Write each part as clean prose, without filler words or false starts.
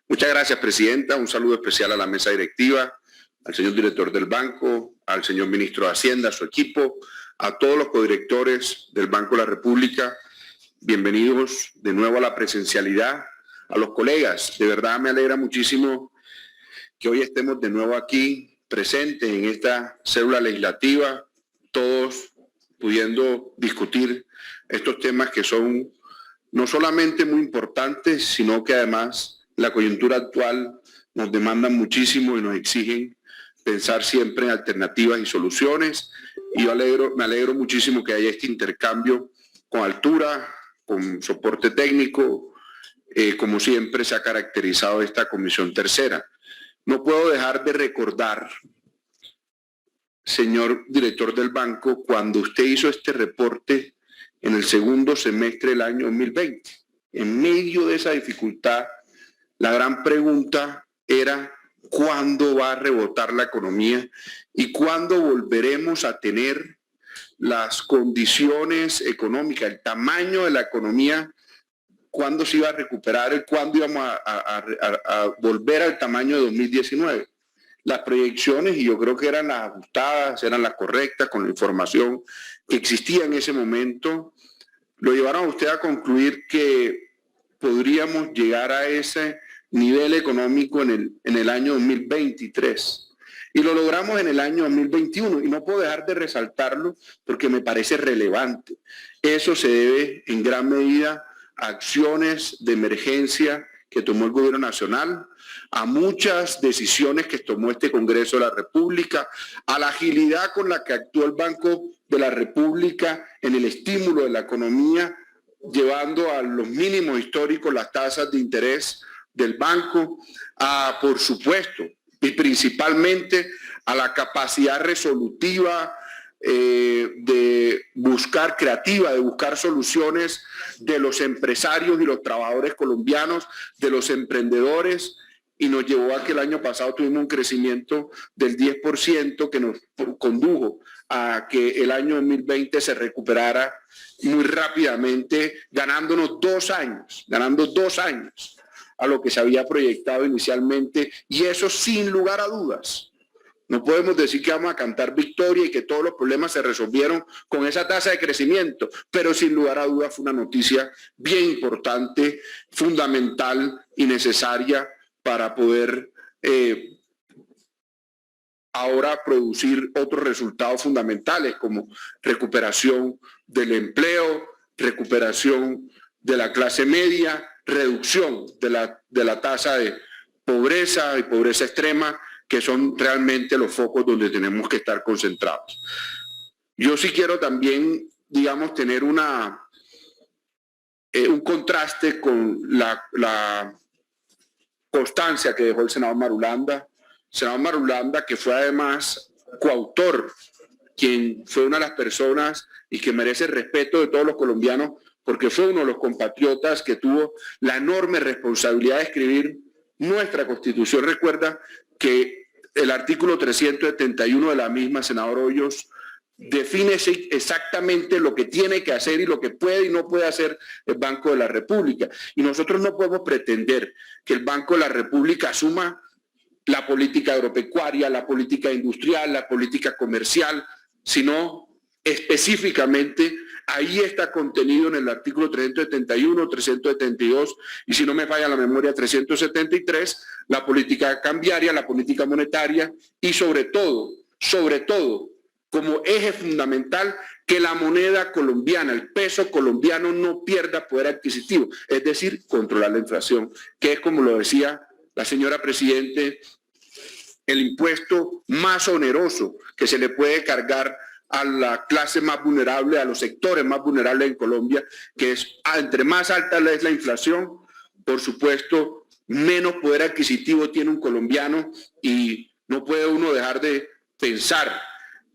Muchas gracias, presidenta. Un saludo especial a la mesa directiva, al señor director del banco, al señor ministro de Hacienda, a su equipo, a todos los codirectores del Banco de la República. Bienvenidos de nuevo a la presencialidad. A los colegas, de verdad me alegra muchísimo que hoy estemos de nuevo aquí presentes en esta célula legislativa, todos pudiendo discutir estos temas que son no solamente muy importantes, sino que además la coyuntura actual nos demanda muchísimo y nos exigen pensar siempre en alternativas y soluciones. Y yo me alegro muchísimo que haya este intercambio con altura, con soporte técnico, como siempre se ha caracterizado esta Comisión Tercera. No puedo dejar de recordar, señor director del banco, cuando usted hizo este reporte en el segundo semestre del año 2020. En medio de esa dificultad, la gran pregunta era ¿cuándo va a rebotar la economía y cuándo volveremos a tener las condiciones económicas, el tamaño de la economía, cuándo se iba a recuperar, cuándo íbamos a volver al tamaño de 2019? Las proyecciones, y yo creo que eran las ajustadas, eran las correctas, con la información que existía en ese momento, lo llevaron a usted a concluir que podríamos llegar a ese nivel económico en el año 2023. Y lo logramos en el año 2021, y no puedo dejar de resaltarlo porque me parece relevante. Eso se debe en gran medida a acciones de emergencia que tomó el gobierno nacional, a muchas decisiones que tomó este Congreso de la República, a la agilidad con la que actuó el Banco de la República en el estímulo de la economía, llevando a los mínimos históricos las tasas de interés del banco, por supuesto, y principalmente a la capacidad resolutiva creativa, de buscar soluciones de los empresarios y los trabajadores colombianos, de los emprendedores, y nos llevó a que el año pasado tuvimos un crecimiento del 10% que nos condujo a que el año 2020 se recuperara muy rápidamente, ganando 2 años a lo que se había proyectado inicialmente, y eso sin lugar a dudas. No podemos decir que vamos a cantar victoria y que todos los problemas se resolvieron con esa tasa de crecimiento, pero sin lugar a dudas fue una noticia bien importante, fundamental y necesaria para poder ahora producir otros resultados fundamentales como recuperación del empleo, recuperación de la clase media, reducción de la tasa de pobreza y pobreza extrema, que son realmente los focos donde tenemos que estar concentrados. Yo sí quiero también, digamos, tener un contraste con la constancia que dejó el senador Marulanda. Senador Marulanda, que fue además coautor, quien fue una de las personas y que merece el respeto de todos los colombianos, porque fue uno de los compatriotas que tuvo la enorme responsabilidad de escribir nuestra Constitución. Recuerda que el artículo 371 de la misma, senador Hoyos, define exactamente lo que tiene que hacer y lo que puede y no puede hacer el Banco de la República. Y nosotros no podemos pretender que el Banco de la República asuma la política agropecuaria, la política industrial, la política comercial, sino específicamente ahí está contenido en el artículo 371, 372 y, si no me falla la memoria, 373, la política cambiaria, la política monetaria y sobre todo, como eje fundamental, que la moneda colombiana, el peso colombiano, no pierda poder adquisitivo, es decir, controlar la inflación, que es, como lo decía la señora Presidente, el impuesto más oneroso que se le puede cargar a la clase más vulnerable, a los sectores más vulnerables en Colombia, que es, entre más alta es la inflación, por supuesto, menos poder adquisitivo tiene un colombiano, y no puede uno dejar de pensar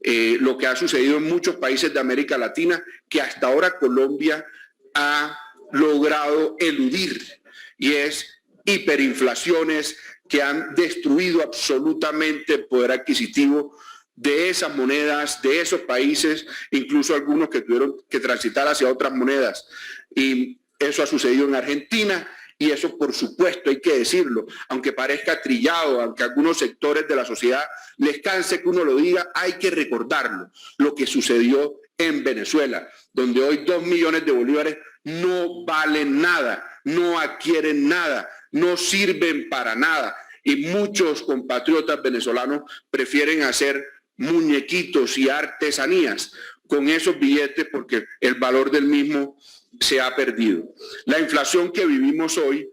lo que ha sucedido en muchos países de América Latina, que hasta ahora Colombia ha logrado eludir, y es hiperinflaciones que han destruido absolutamente el poder adquisitivo de esas monedas, de esos países, incluso algunos que tuvieron que transitar hacia otras monedas. Y eso ha sucedido en Argentina, y eso por supuesto hay que decirlo, aunque parezca trillado, aunque a algunos sectores de la sociedad les canse que uno lo diga, hay que recordarlo, lo que sucedió en Venezuela, donde hoy 2 millones de bolívares no valen nada, no adquieren nada, no sirven para nada, y muchos compatriotas venezolanos prefieren hacer muñequitos y artesanías con esos billetes porque el valor del mismo se ha perdido. La inflación que vivimos hoy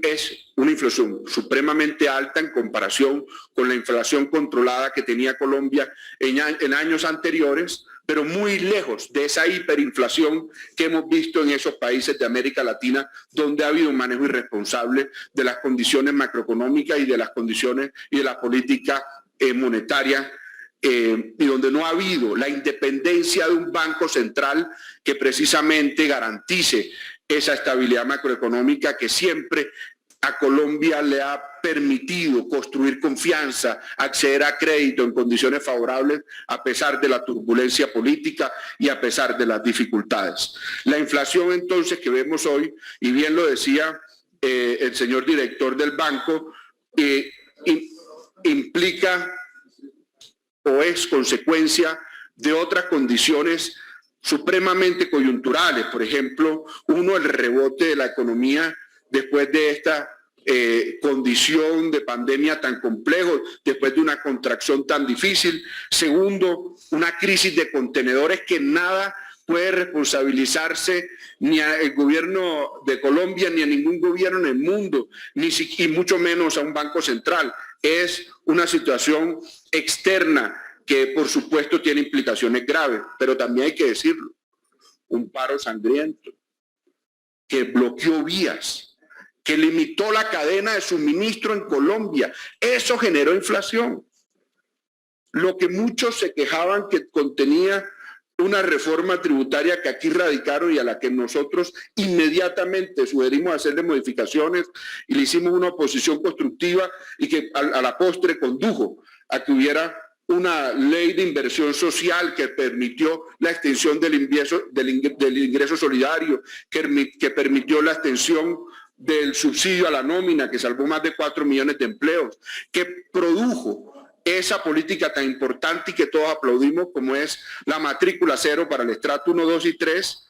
es una inflación supremamente alta en comparación con la inflación controlada que tenía Colombia en años anteriores, pero muy lejos de esa hiperinflación que hemos visto en esos países de América Latina, donde ha habido un manejo irresponsable de las condiciones macroeconómicas y de las condiciones y de la política monetaria, y donde no ha habido la independencia de un banco central que precisamente garantice esa estabilidad macroeconómica que siempre a Colombia le ha permitido construir confianza, acceder a crédito en condiciones favorables a pesar de la turbulencia política y a pesar de las dificultades. La inflación entonces que vemos hoy, y bien lo decía el señor director del banco, implica o es consecuencia de otras condiciones supremamente coyunturales. Por ejemplo, uno, el rebote de la economía después de esta condición de pandemia tan complejo, después de una contracción tan difícil. Segundo, una crisis de contenedores que nada puede responsabilizarse ni al gobierno de Colombia, ni a ningún gobierno en el mundo, y mucho menos a un banco central. Es una situación externa que por supuesto tiene implicaciones graves, pero también hay que decirlo, un paro sangriento que bloqueó vías, que limitó la cadena de suministro en Colombia. Eso generó inflación. Lo que muchos se quejaban que contenía una reforma tributaria que aquí radicaron y a la que nosotros inmediatamente sugerimos hacerle modificaciones y le hicimos una oposición constructiva y que a la postre condujo a que hubiera una ley de inversión social que permitió la extensión del ingreso solidario, que permitió la extensión del subsidio a la nómina, que salvó más de 4 millones de empleos, que produjo esa política tan importante y que todos aplaudimos, como es la matrícula cero para el estrato 1, 2 y 3,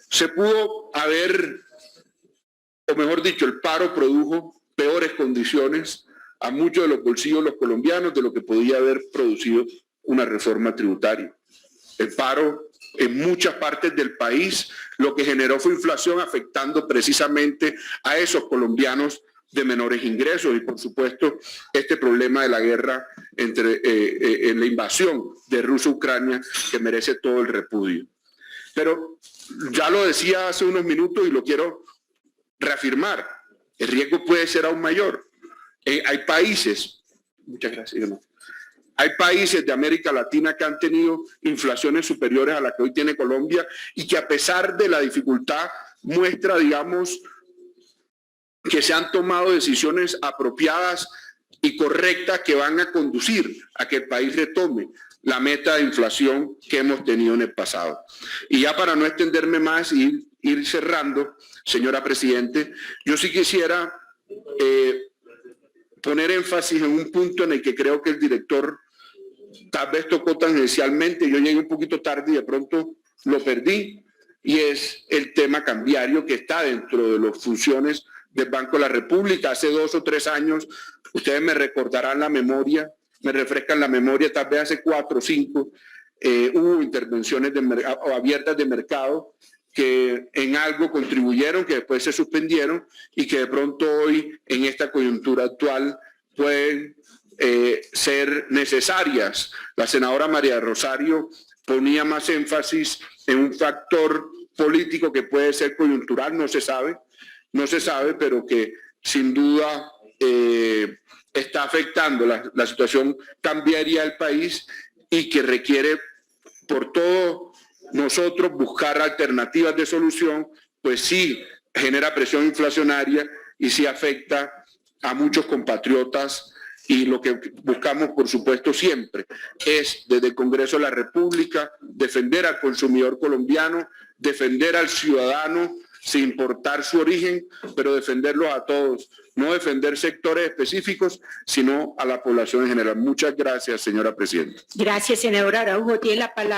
se pudo haber, o mejor dicho, el paro produjo peores condiciones a muchos de los bolsillos de los colombianos de lo que podía haber producido una reforma tributaria. El paro en muchas partes del país lo que generó fue inflación, afectando precisamente a esos colombianos de menores ingresos y por supuesto este problema de la guerra en la invasión de Rusia a Ucrania que merece todo el repudio. Pero ya lo decía hace unos minutos y lo quiero reafirmar, el riesgo puede ser aún mayor. Hay países, muchas gracias, no. Hay países de América Latina que han tenido inflaciones superiores a la que hoy tiene Colombia y que a pesar de la dificultad muestra, digamos, que se han tomado decisiones apropiadas y correctas que van a conducir a que el país retome la meta de inflación que hemos tenido en el pasado. Y ya para no extenderme más y ir cerrando, señora Presidente, yo sí quisiera poner énfasis en un punto en el que creo que el director tal vez tocó tangencialmente, yo llegué un poquito tarde y de pronto lo perdí, y es el tema cambiario que está dentro de las funciones del Banco de la República. Hace 2 o 3 años, ustedes me recordarán la memoria, me refrescan la memoria, tal vez hace 4 o 5, hubo intervenciones abiertas de mercado que en algo contribuyeron, que después se suspendieron y que de pronto hoy en esta coyuntura actual pueden ser necesarias. La senadora María Rosario ponía más énfasis en un factor político que puede ser coyuntural, no se sabe, pero que sin duda está afectando la situación cambiaria del país y que requiere por todo nosotros buscar alternativas de solución, pues sí genera presión inflacionaria y sí afecta a muchos compatriotas, y lo que buscamos por supuesto siempre es desde el Congreso de la República defender al consumidor colombiano, defender al ciudadano sin importar su origen, pero defenderlos a todos, no defender sectores específicos, sino a la población en general. Muchas gracias, señora presidenta. Gracias, senador Araujo. Tiene la palabra.